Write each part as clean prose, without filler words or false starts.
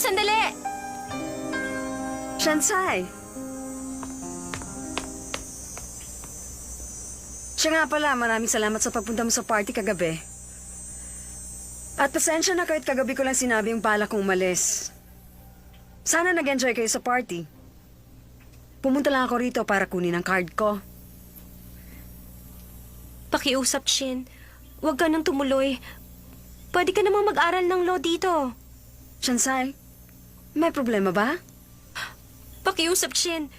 sandali! Shansai! Siya nga pala, maraming salamat sa pagpunta mo sa party kagabi. At pasensya na kahit kagabi ko lang sinabi yung pala kong umalis. Sana nag-enjoy kayo sa party. Pumunta lang ako rito para kunin ang card ko. Pakiusap, Shin. Huwag ka nang tumuloy. Pwede ka namang mag-aral ng law dito. Shansai, may problema ba? Pakiusap, Shin.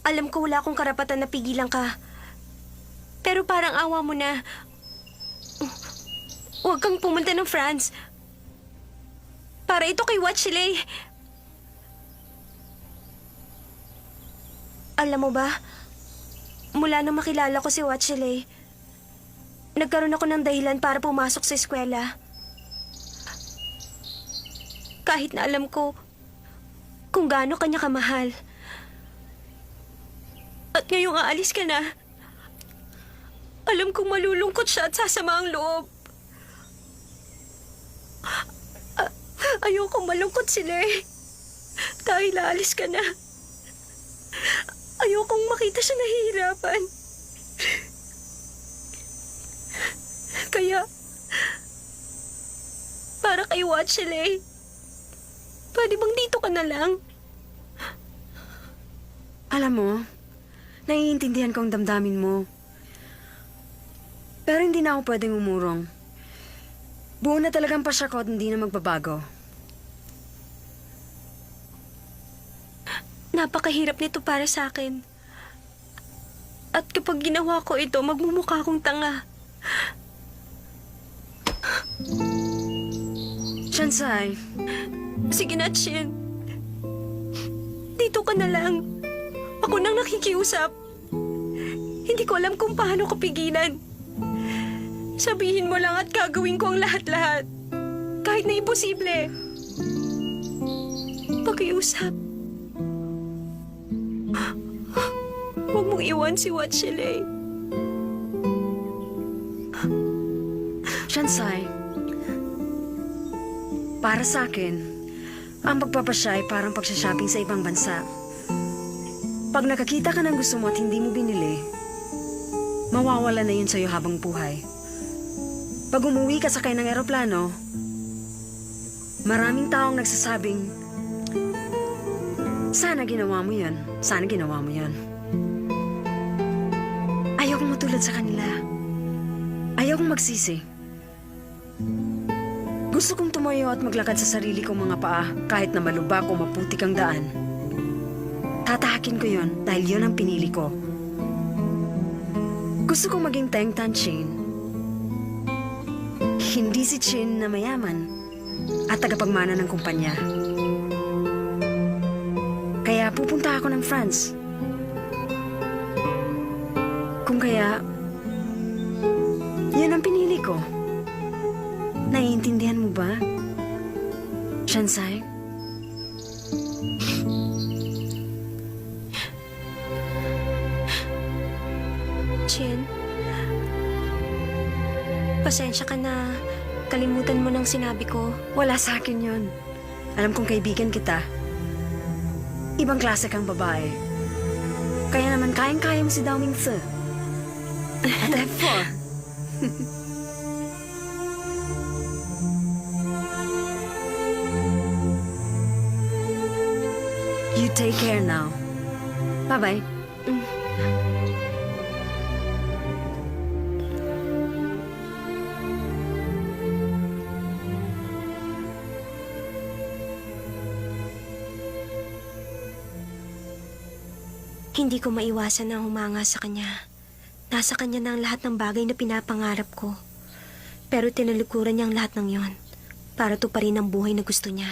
Alam ko wala akong karapatan na pigilan ka. Pero parang awa mo na. Huwag kang pumunta ng France. Para ito kay Watchley. Alam mo ba, mula nang makilala ko si Watchley, nagkaroon ako ng dahilan para pumasok sa eskwela. Kahit na alam ko kung gaano kanya kamahal. At ngayong aalis ka na, alam kong malulungkot siya at sasama ang loob. Ayokong malungkot sila eh. Dahil aalis ka na. Ayokong makita siya nahihirapan. Kaya, para kay Watchley, pwede bang dito ka na lang? Alam mo, naiintindihan ko ang damdamin mo. Pero hindi na ako pwedeng umurong. Buo na talagang pasya ko at hindi na magbabago. Napakahirap nito para sa akin. At kapag ginawa ko ito, magmumukha akong tanga. Shansai, Sige na, Chin. Dito ka na lang. Ako nang nakikiusap. Hindi ko alam kung paano ko pigilan. Sabihin mo lang at gagawin ko ang lahat-lahat. Kahit na imposible. Pakiusap. Huwag mong iwan si Watchley. Shansai, para sa akin, ang pagpapasya ay parang pagsha-shopping sa ibang bansa. Pag nakakita ka ng gusto mo at hindi mo binili, mawawala na yun sa'yo habang buhay. Pag umuwi ka sakay ng eroplano, maraming taong nagsasabing, sana ginawa mo yun, sana ginawa mo yun. Ayokong matulad sa kanila. Ayokong magsisi. Gusto kong tumayo at maglakad sa sarili kong mga paa kahit na malubak o maputik ang daan. Tatahakin ko yon dahil yon ang pinili ko. Gusto kong maging Teng Tan Chin. Hindi si Chin na mayaman at tagapagmana ng kumpanya. Kaya pupunta ako ng France. Kung kaya, yan ang pinili ko. Naiintindihan mo ba, Shansai? Chin, pasensya ka na. Kalimutan mo nang sinabi ko. Wala sa akin yon. Alam kong kaibigan kita. Ibang klase kang babae. Kaya naman kayang-kaya mo si Dao Ming Tse. And therefore, you take care now. Bye-bye. Hindi ko maiwasan na humanga sa kanya. Nasa kanya na ang lahat ng bagay na pinapangarap ko. Pero tinalikuran niya ang lahat ng yon para tuparin ang buhay na gusto niya.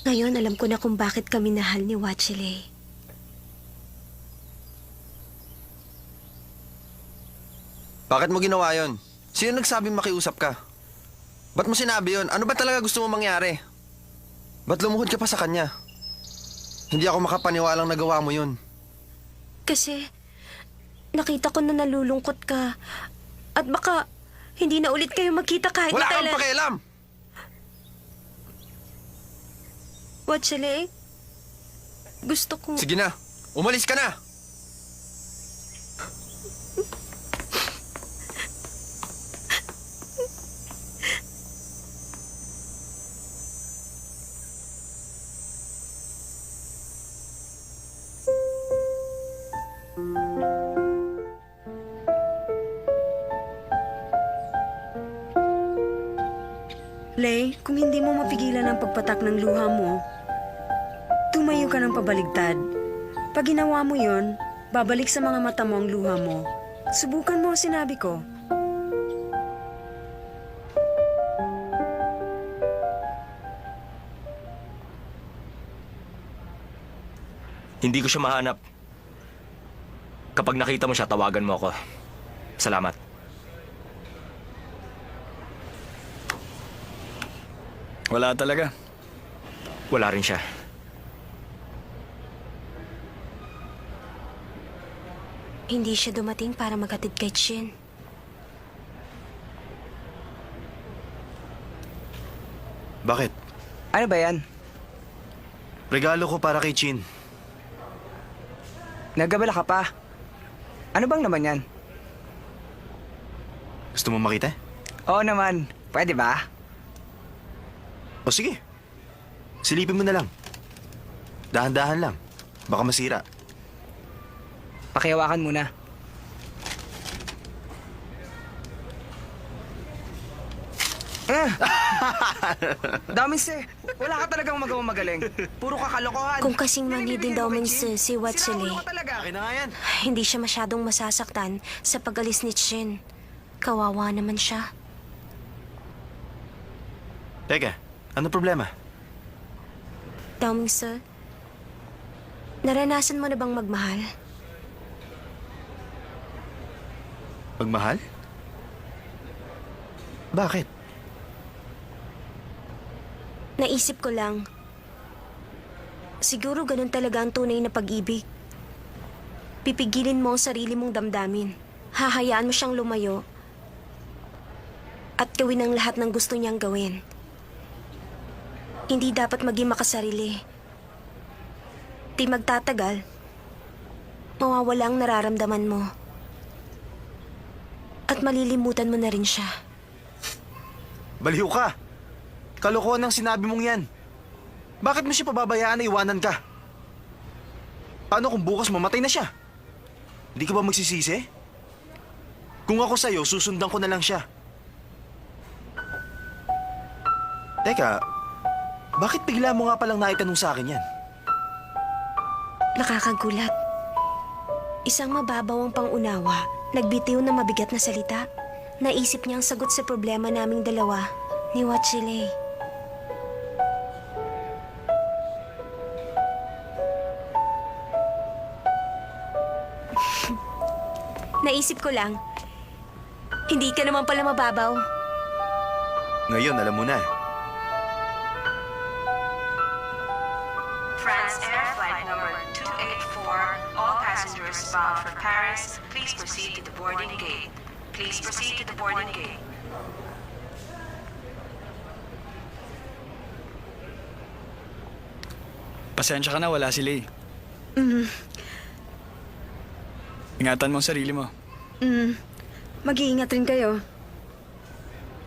Ngayon, alam ko na kung bakit kami nahal ni Watchley. Bakit mo ginawa yon? Sino nagsabing makiusap ka? Ba't mo sinabi yon? Ano ba talaga gusto mo mangyari? Ba't lumuhod ka pa sa kanya? Hindi ako makapaniwalang nagawa mo yun. Kasi nakita ko na nalulungkot ka. At baka hindi na ulit kayo magkita kahit Wala na kang kailan. pakialam! What, Chile? Gusto ko... Sige na, umalis ka na! Lay, kung hindi mo mapigilan ang pagpatak ng luha mo, tumayo ka ng pabaligtad. Pag ginawa mo yon, babalik sa mga mata mo ang luha mo. Subukan mo ang sinabi ko. Hindi ko siya mahanap. Kapag nakita mo siya, tawagan mo ako. Salamat. Wala talaga. Wala rin siya. Hindi siya dumating para maghatid kay Chin. Bakit? Ano ba yan? Regalo ko para kay Chin. Nagabala ka pa? Ano bang naman yan? Gusto mo makita? Oo naman. Pwede ba? O sige. Silipin mo na lang. Dahan-dahan lang. Baka masira. Pakihawakan muna. Daming se, wala ka talagang magawang magaling. Puro ka kalokohan. Kung kasing mani din daw min Chin. si What, Chile. Sinama ko talaga. Akin na nga yan. Hindi siya masyadong masasaktan sa pag-alis ni Chin. Kawawa naman siya. Teka, ano problema? Daming sir, naranasan mo na bang magmahal? Magmahal? Bakit? Naisip ko lang, siguro ganun talaga ang tunay na pag-ibig. Pipigilin mo ang sarili mong damdamin. Hahayaan mo siyang lumayo at gawin ang lahat ng gusto niyang gawin. Hindi dapat maging makasarili. Di magtatagal, mawawala ang nararamdaman mo. At malilimutan mo na rin siya. Baliw ka! Kalokohan ang sinabi mong yan. Bakit mo siya pababayaan na iwanan ka? Paano kung bukas mamatay na siya? Hindi ka ba magsisisi? Kung ako sa'yo, susundan ko na lang siya. Teka, bakit bigla mo nga palang naitanong sa akin yan? Nakakagulat. Isang mababaw ang pangunawa, nagbitiw na mabigat na salita. Naisip niya ang sagot sa problema naming dalawa ni Wachile. Naisip ko lang, hindi ka naman pala mababaw. Ngayon, alam mo na. France Air Flight number 284, all passengers bound for Paris, please proceed to the boarding gate. Please proceed to the boarding gate. Pasensya ka na, wala si Lay. Ingatan mo ang sarili mo. Mag-iingat rin kayo.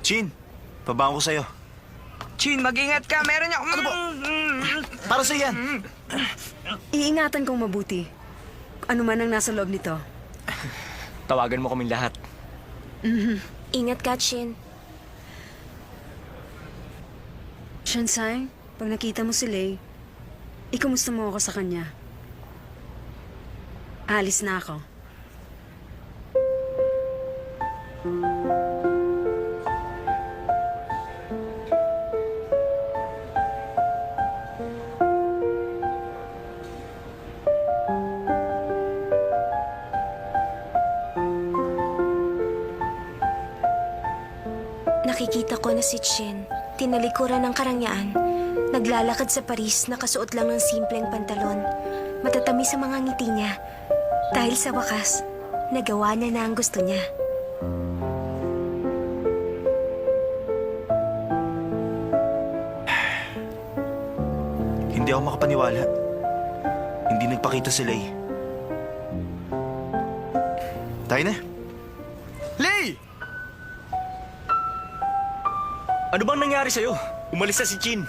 Chin, pabango ko sa'yo. Chin, mag-ingat ka. Meron niya... Ano ba? Para sa'yo yan. Iingatan kong mabuti. Ano man ang nasa loob nito. Tawagan mo kaming lahat. Ingat ka, Chin. Shansai, pag nakita mo si Lay, ikamusta mo ako sa kanya. Alis na ako. Nakikita ko na si Chin, tinalikuran ng karangyaan, naglalakad sa Paris nakasuot lang ng simpleng pantalon. Matatamis sa mga ngiti niya. Dahil sa wakas, nagawa niya na ang gusto niya. Hindi ako makapaniwala. Hindi nagpakita si Lay. Tayo na. Lay! Ano bang nangyari sa'yo? Umalis na si Chin.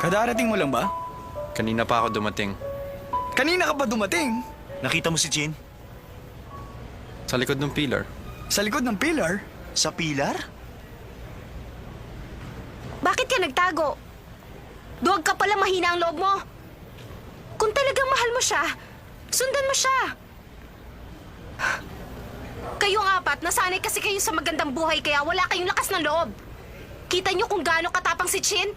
Kadarating mo lang ba? Kanina pa ako dumating. Kanina ka pa dumating? Nakita mo si Chin? Sa likod ng pillar. Sa likod ng pillar? Sa pilar? Bakit ka nagtago? Duwag ka pala mahina ang loob mo. Kung talagang mahal mo siya, sundan mo siya. Kayong apat, nasanay kasi kayo sa magandang buhay kaya wala kayong lakas ng loob. Kita niyo kung gaano katapang si Chin?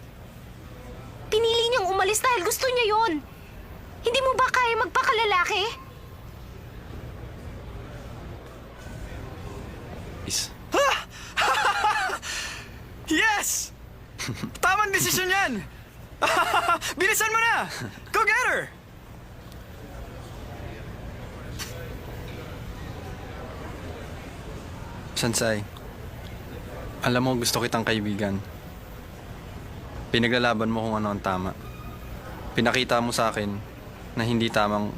Pinili niyang umalis dahil gusto niya yon. Hindi mo ba kaya magpakalalaki? Is. Yes! Tamang desisyon yan! Bilisan mo na! Go get her! Sansay, alam mo gusto kitang kaibigan. Pinaglalaban mo kung ano ang tama. Pinakita mo sa akin na hindi tamang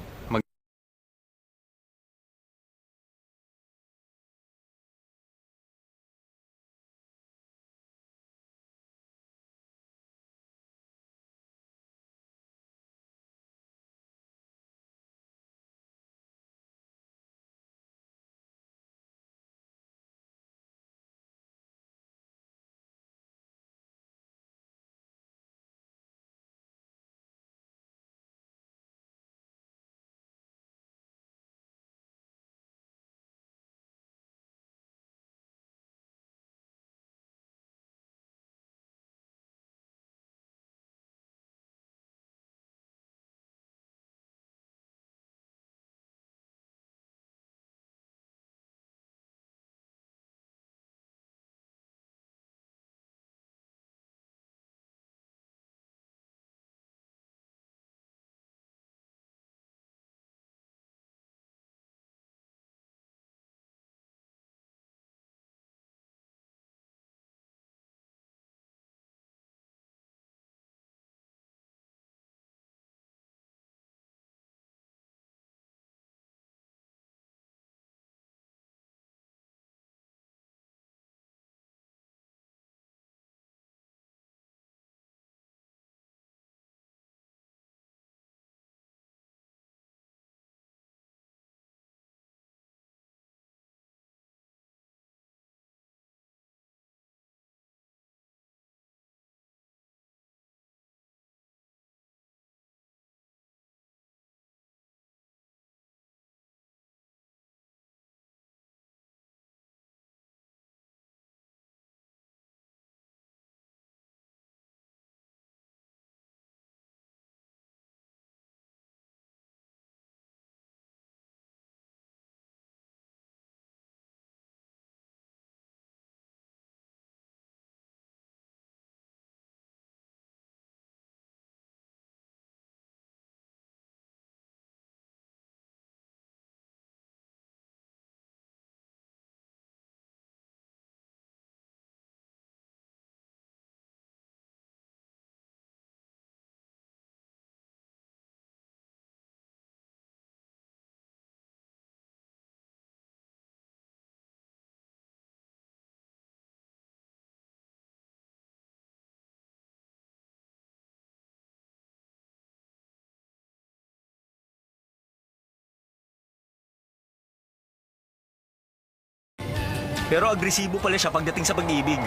Pero agresibo pala siya pagdating sa pag-ibig.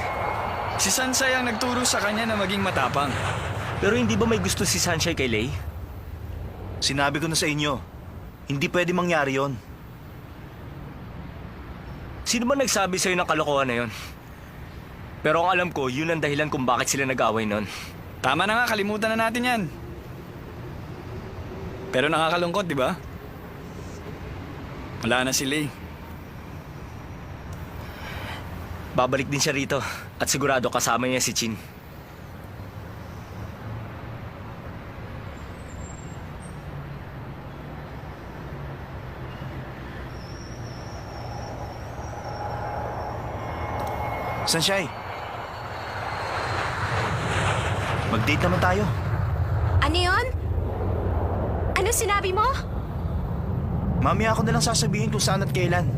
Si Sansay ang nagturo sa kanya na maging matapang. Pero hindi ba may gusto si Sunshine kay Lay? Sinabi ko na sa inyo, hindi pwede mangyari yon. Sino ba nagsabi sa'yo ng kalokohan na yon? Pero ang alam ko, yun ang dahilan kung bakit sila nag-away nun. Tama na nga, kalimutan na natin yan. Pero nakakalungkot, di ba? Wala na si Lay. Babalik din siya rito at sigurado kasama niya si Chin. Sunshine, magdala Date naman tayo. Ano yon? Ano sinabi mo? Mamaya ako nalang sasabihin kung saan at kailan.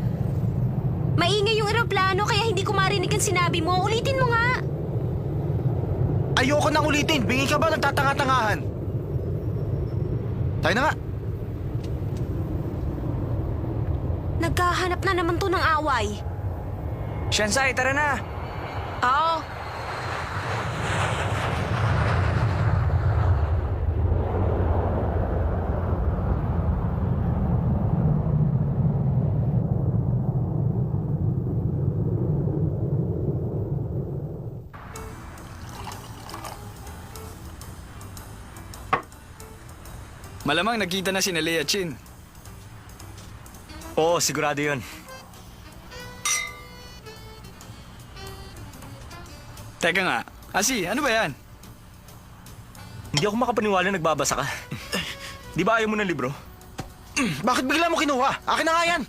Maingay yung eroplano kaya hindi ko marinig ang sinabi mo. Ulitin mo nga. Ayoko nang ulitin. Bingi ka ba nagtatanga-tangahan? Tayo na nga. Naghahanap na naman to ng away. Shansai, tara na. Oo. Malamang nakita na si Lea Chin. Oo, sigurado yun. Teka nga, Asi, ano ba yan? Hindi ako makapaniwala nagbabasa ka. Di ba ayaw mo ng libro? Bakit bigla mo kinuha? Akin na nga yan.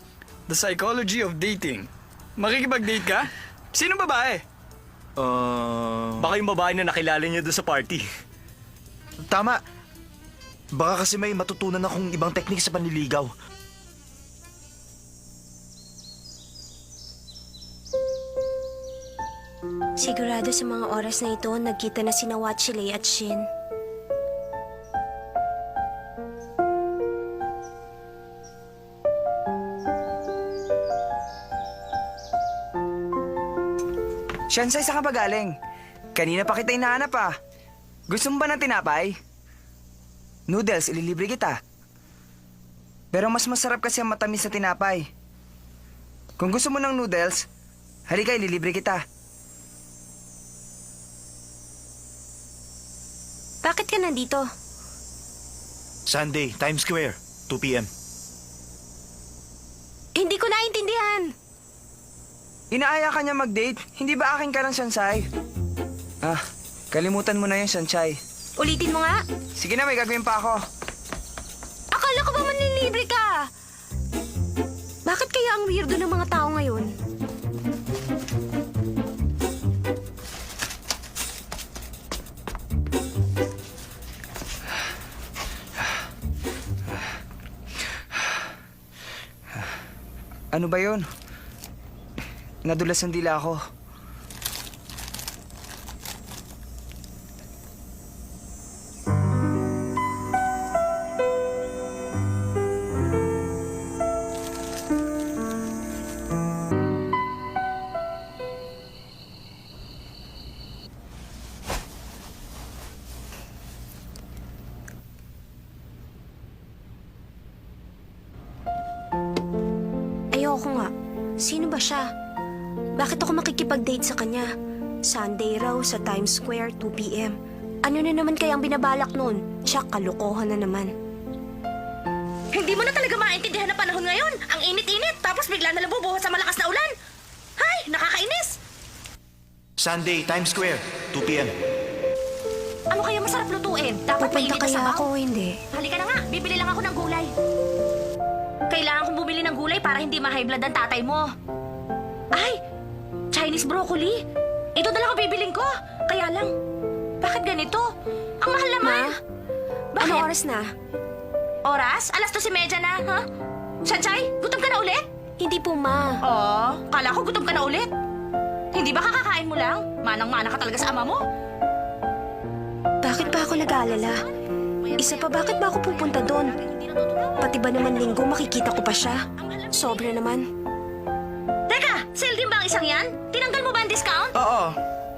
The Psychology of Dating. Makikipag-date ka? Sino babae? Baka yung babae na nakilala niya doon sa party. Tama. Baka kasi may matutunan akong ibang teknik sa panliligaw. Sigurado sa mga oras na ito, nagkita na sina Watchilei at Shin. Shansai, saan ka ba galing? Kanina pa kita hinahanap ah. Gusto mo ba ng tinapay? Noodles, ililibre kita. Pero mas masarap kasi ang matamis na tinapay. Kung gusto mo ng noodles, halika, ililibre kita. Bakit ka nandito? Sunday, Times Square, 2 p.m. Hindi ko naintindihan. Inaaya ka niya mag-date? Hindi ba akin ka lang, Shansai? Ah, kalimutan mo na yun, Shansai. Ulitin mo nga. Sige na, may gagawin pa ako. Akala ko ba manlilibre ka? Bakit kaya ang weirdo ng mga tao ngayon? Ano ba yun? Nadulas ang dila ako. Ayoko nga. Sino ba siya? Bakit ako makikipag-date sa kanya? Sunday raw sa Times Square, 2 p.m. Ano na naman kayang binabalak nun? Siya, kalokohan na naman. Hindi mo na talaga maintindihan ang panahon ngayon. Ang init-init, tapos bigla na nabubuhos sa malakas na ulan. Hay, nakakainis. Sunday, Times Square, 2 p.m. Ano kaya masarap lutuin? Dapat Pupunta mainit na kaya sabaw. ako o hindi? Halika na nga, bibili lang ako ng gulay. Kailangan kong bumili ng gulay para hindi ma-high blood ang tatay mo. Ay, Chinese broccoli. Ito na lang ang bibiling ko. Kaya lang, bakit ganito? Ang mahal naman. Bakit? Ano oras na? Oras? 12:30 na, ha? Shansai, gutom ka na ulit? Hindi po, ma. Oo, kala ko gutom ka na ulit. Hindi ba kakakain mo lang? Manang-mana ka talaga sa ama mo. Bakit ba ako nag-aalala? Isa pa, bakit ba ako pupunta doon? Pati ba naman linggo makikita ko pa siya? Sobra naman. Teka, sale din ba ang isang yan? Tinanggal mo ba ang discount? Oo.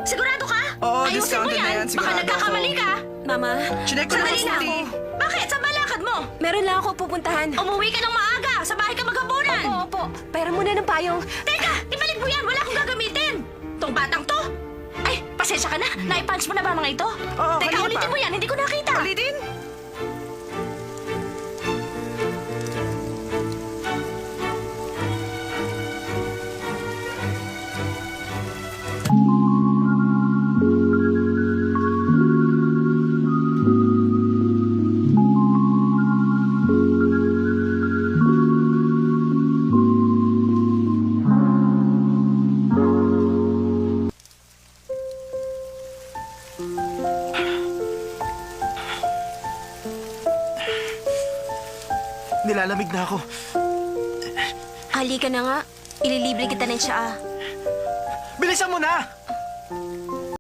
Sigurado ka? Oo, Ayusin mo discounted na yan. Baka Sigurado nagkakamali ako. ka. Mama, Chinek ko na Sandali mabuti. lang. Bakit? Saan ba lakad mo? meron lang ako pupuntahan. Umuwi ka ng maaga. Sa bahay ka maghapunan. Opo. Pera muna ng payong. Teka, ibalik mo yan. Wala akong gagamitin. Tong batang to. Ay, pasensya ka na. Naipunch mo na ba mga ito? Oo, Teka, kanina ulitin pa. mo yan. Hindi ko nakita. Ulitin? Nilalamig na ako. Halika na nga. Ililibre kita ng tsaa. Bilisan mo na!